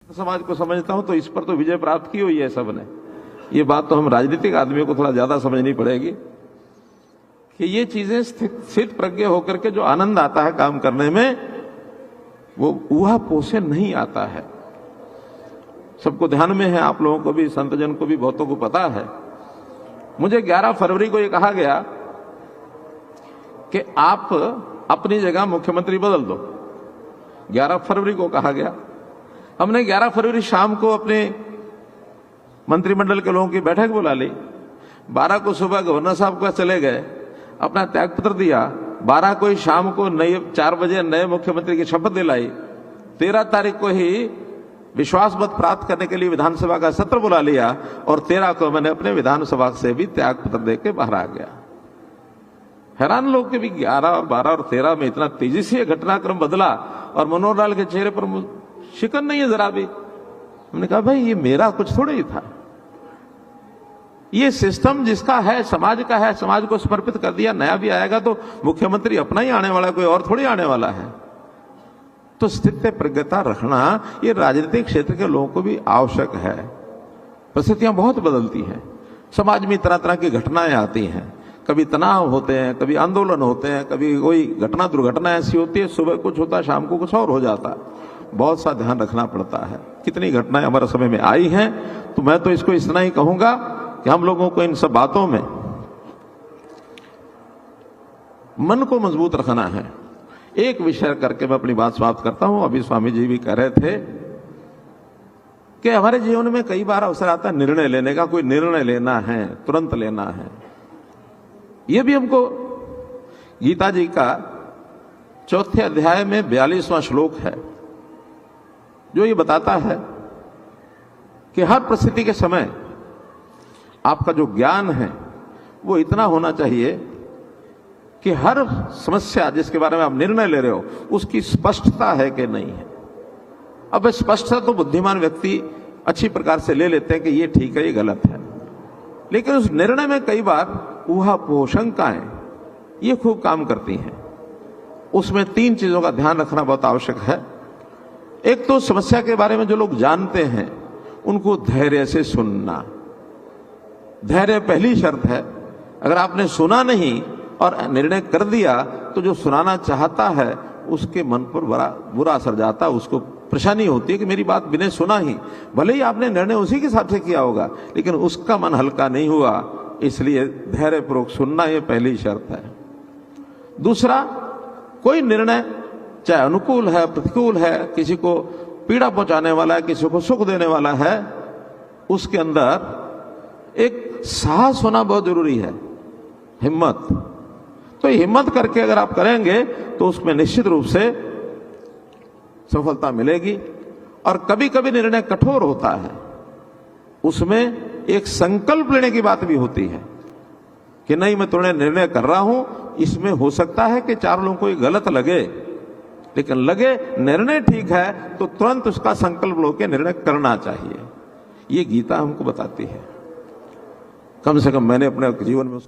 समाज को समझता हूं तो इस पर तो विजय प्राप्त की हुई है सबने। ये बात तो हम राजनीतिक आदमियों को थोड़ा ज्यादा समझनी पड़ेगी कि ये चीजें स्थित प्रज्ञ होकर के जो आनंद आता है काम करने में, वो ऊहापोह से नहीं आता है। सबको ध्यान में है, आप लोगों को भी, संतजन को भी, बहुतों को पता है। मुझे 11 फरवरी को ये कहा गया कि आप अपनी जगह मुख्यमंत्री बदल दो। 11 फरवरी को कहा गया। हमने 11 फरवरी शाम को अपने मंत्रिमंडल के लोगों की बैठक बुला ली। 12 को सुबह गवर्नर साहब का चले गए, अपना त्यागपत्र दिया। 12 को ही शाम को 4 बजे नए मुख्यमंत्री की शपथ दिलाई। 13 तारीख को ही विश्वास मत प्राप्त करने के लिए विधानसभा का सत्र बुला लिया और 13 को मैंने अपने विधानसभा से भी त्यागपत्र देकर बाहर आ गया। हैरान लोग के भी 11 और 12 और 13 में इतना तेजी से घटनाक्रम बदला और मनोहर लाल के चेहरे पर शिकन नहीं है जरा भी। हमने कहा भाई ये मेरा कुछ थोड़ा ही था, ये सिस्टम जिसका है, समाज का है, समाज को समर्पित कर दिया। नया भी आएगा तो मुख्यमंत्री अपना ही आने वाला, कोई और थोड़ी आने वाला है। तो स्थित्य प्रज्ञता रखना ये राजनीतिक क्षेत्र के लोगों को भी आवश्यक है। परिस्थितियां बहुत बदलती हैं, समाज में तरह तरह की घटनाएं आती हैं। कभी तनाव होते हैं, कभी आंदोलन होते हैं, कभी कोई घटना दुर्घटना ऐसी होती है, सुबह कुछ होता है, शाम को कुछ और हो जाता है। बहुत सा ध्यान रखना पड़ता है। कितनी घटनाएं हमारे समय में आई हैं, तो मैं तो इसको इतना ही कहूंगा कि हम लोगों को इन सब बातों में मन को मजबूत रखना है। एक विषय करके मैं अपनी बात समाप्त करता हूं। अभी स्वामी जी भी कह रहे थे कि हमारे जीवन में कई बार अवसर आता है निर्णय लेने का। कोई निर्णय लेना है, तुरंत लेना है। यह भी हमको गीता जी का 4थे अध्याय में 42वां श्लोक है, जो ये बताता है कि हर परिस्थिति के समय आपका जो ज्ञान है वो इतना होना चाहिए कि हर समस्या जिसके बारे में आप निर्णय ले रहे हो उसकी स्पष्टता है कि नहीं है। अब स्पष्टता तो बुद्धिमान व्यक्ति अच्छी प्रकार से ले लेते हैं कि ये ठीक है, ये गलत है, लेकिन उस निर्णय में कई बार ऊहापोह, शंकाएं ये खूब काम करती हैं। उसमें 3 चीजों का ध्यान रखना बहुत आवश्यक है। एक तो समस्या के बारे में जो लोग जानते हैं उनको धैर्य से सुनना। धैर्य पहली शर्त है। अगर आपने सुना नहीं और निर्णय कर दिया तो जो सुनाना चाहता है उसके मन पर बड़ा बुरा असर जाता है, उसको परेशानी होती है कि मेरी बात बिना सुना ही, भले ही आपने निर्णय उसी के हिसाब से किया होगा लेकिन उसका मन हल्का नहीं हुआ। इसलिए धैर्यपूर्वक सुनना ये पहली शर्त है। दूसरा, कोई निर्णय चाहे अनुकूल है, प्रतिकूल है, किसी को पीड़ा पहुंचाने वाला है, किसी को सुख देने वाला है, उसके अंदर एक साहस होना बहुत जरूरी है, हिम्मत। तो हिम्मत करके अगर आप करेंगे तो उसमें निश्चित रूप से सफलता मिलेगी। और कभी कभी निर्णय कठोर होता है, उसमें एक संकल्प लेने की बात भी होती है कि नहीं, मैं तुम्हें निर्णय कर रहा हूं, इसमें हो सकता है कि 4 लोगों को ये गलत लगे, लेकिन लगे निर्णय ठीक है तो तुरंत उसका संकल्प लो के निर्णय करना चाहिए। ये गीता हमको बताती है। कम से कम मैंने अपने जीवन में उसको